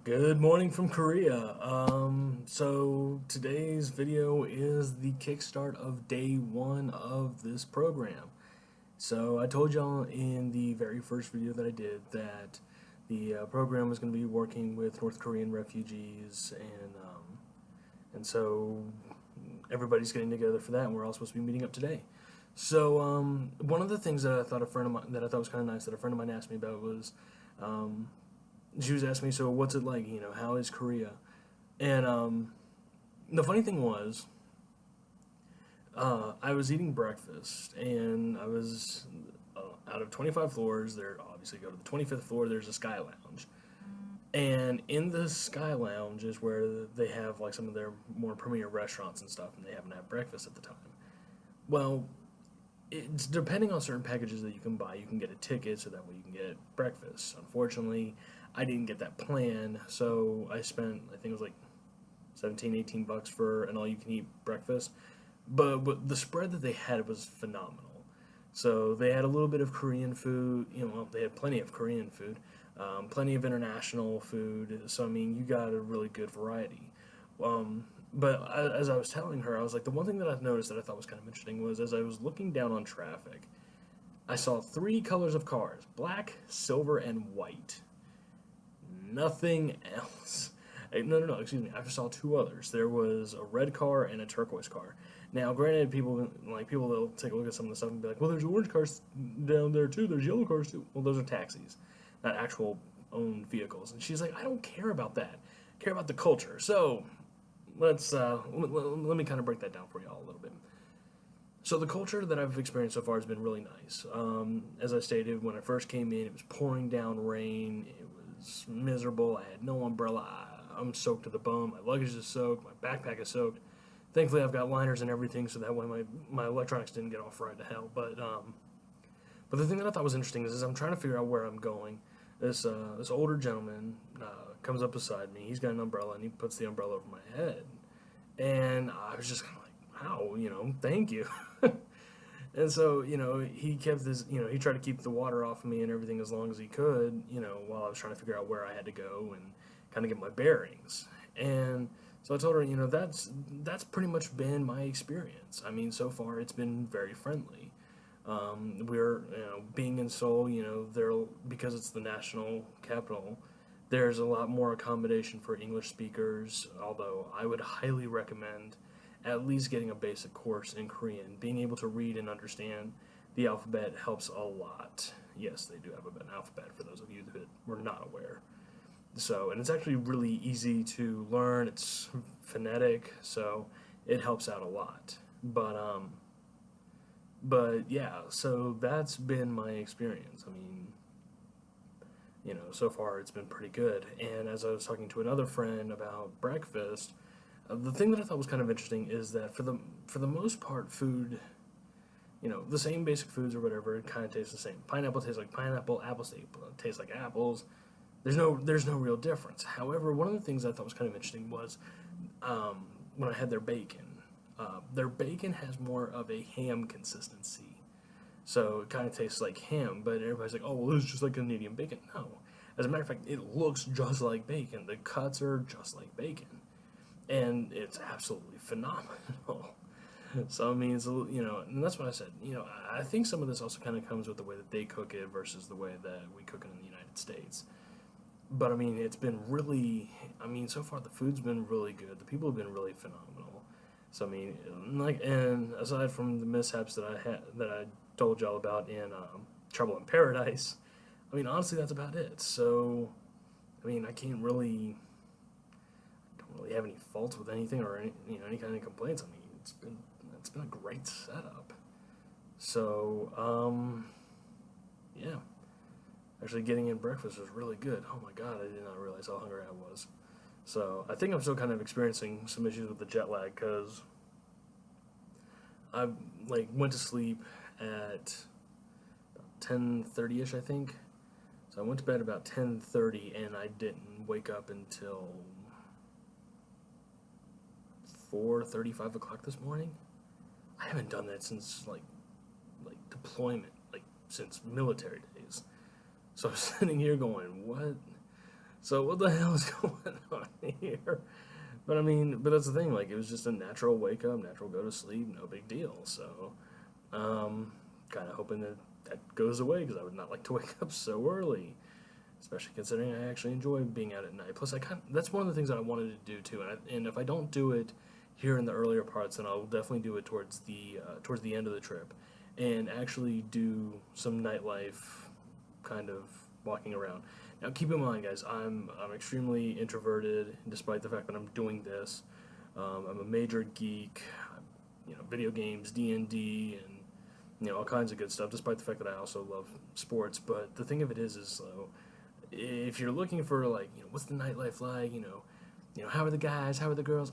Good morning from Korea. So today's video is the kickstart of day one of this program. So I told y'all in the very first video that I did that the program was going to be working with North Korean refugees, and so everybody's getting together for that, and we're all supposed to be meeting up today. So one of the things that I thought was kind of nice that a friend of mine asked me about was um, she was asking me, so what's it like? How is Korea? And the funny thing was, I was eating breakfast, and I was out of 25 floors. There, obviously, go to the 25th floor. There's a Sky Lounge, and in the Sky Lounge is where they have like some of their more premier restaurants and stuff, and they happen to have breakfast at the time. Well, it's depending on certain packages that you can buy. You can get a ticket so that way you can get breakfast. Unfortunately, I didn't get that plan, so I spent I think it was like 17, 18 bucks for an all-you-can-eat breakfast. But the spread that they had was phenomenal. So they had a little bit of Korean food. Well, they had plenty of Korean food, plenty of international food. So I mean, you got a really good variety. But as I was telling her, I was like, the one thing that I've noticed that I thought was kind of interesting was as I was looking down on traffic, I saw three colors of cars: black, silver, and white. Nothing else. No, no, no. Excuse me. I saw two others. There was a red car and a turquoise car. Now, granted, people they'll take a look at some of the stuff and be like, "Well, there's orange cars down there too. There's yellow cars too." Well, those are taxis, not actual owned vehicles. And she's like, "I don't care about that. I care about the culture." So let me kind of break that down for y'all a little bit. So the culture that I've experienced so far has been really nice. As I stated, when I first came in, it was pouring down rain. It was miserable. I had no umbrella. I'm soaked to the bone. My luggage is soaked. My backpack is soaked. Thankfully, I've got liners and everything, so that way my electronics didn't get all fried to hell. But the thing that I thought was interesting is I'm trying to figure out where I'm going. This older gentleman comes up beside me. He's got an umbrella, and he puts the umbrella over my head. And I was just kind of like, "Wow, thank you." And so, he kept this, he tried to keep the water off of me and everything as long as he could, while I was trying to figure out where I had to go and kind of get my bearings. And so I told her, that's pretty much been my experience. I mean, so far it's been very friendly. We're, being in Seoul, there because it's the national capital, there's a lot more accommodation for English speakers. Although I would highly recommend at least getting a basic course in Korean. Being able to read and understand the alphabet helps a lot. Yes, they do have an alphabet for those of you that were not aware. So, and it's actually really easy to learn. It's phonetic, so it helps out a lot. But yeah, so that's been my experience. I mean, so far it's been pretty good. And as I was talking to another friend about breakfast, the thing that I thought was kind of interesting is that for the most part, food, the same basic foods or whatever, it kind of tastes the same. Pineapple tastes like pineapple. Apples taste like apples. There's no real difference. However, one of the things I thought was kind of interesting was when I had their bacon. Their bacon has more of a ham consistency, so it kind of tastes like ham. But everybody's like, "Oh, well, it's just like Canadian bacon." No, as a matter of fact, it looks just like bacon. The cuts are just like bacon, and it's absolutely phenomenal. So I mean, and that's what I said. I think some of this also kind of comes with the way that they cook it versus the way that we cook it in the United States. But I mean, it's been really. I mean, so far the food's been really good. The people have been really phenomenal. So I mean, and aside from the mishaps that I told y'all about in Trouble in Paradise, I mean, honestly, that's about it. So, I mean, I can't really, don't really have any faults with anything or any kind of complaints. I mean, it's been a great setup. So, yeah. Actually, getting in breakfast was really good. Oh my god, I did not realize how hungry I was. So I think I'm still kind of experiencing some issues with the jet lag because I like went to sleep at 10:30 ish, I think. So I went to bed about 10:30, and I didn't wake up until 4:30, 5 o'clock this morning. I haven't done that since like deployment, like since military days. So I'm sitting here going, what? So what the hell is going on here? But I mean, but that's the thing. Like, it was just a natural wake up, natural go to sleep, no big deal. So, kind of hoping that that goes away because I would not like to wake up so early, especially considering I actually enjoy being out at night. Plus, that's one of the things that I wanted to do too. And if I don't do it here in the earlier parts, then I'll definitely do it towards the end of the trip, and actually do some nightlife kind of walking around. Now, keep in mind, guys, I'm extremely introverted, despite the fact that I'm doing this. I'm a major geek, video games, D&D, and all kinds of good stuff. Despite the fact that I also love sports, but the thing of it is if you're looking for like, what's the nightlife like, how are the guys, how are the girls,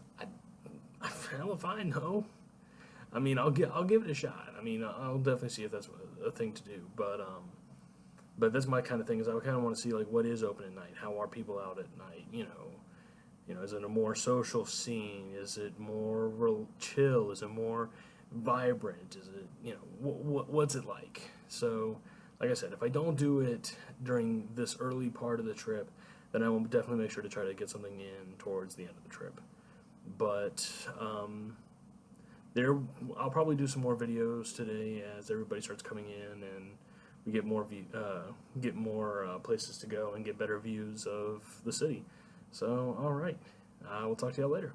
hell if I know. I mean, I'll give it a shot. I mean, I'll definitely see if that's a thing to do, but that's my kind of thing. Is I kind of want to see like what is open at night. How are people out at night? Is it a more social scene? Is it more chill? Is it more vibrant? Is it what's it like? So, like I said, if I don't do it during this early part of the trip, then I will definitely make sure to try to get something in towards the end of the trip. But there, I'll probably do some more videos today as everybody starts coming in and we get more places to go and get better views of the city. So, all right, we'll talk to y'all later.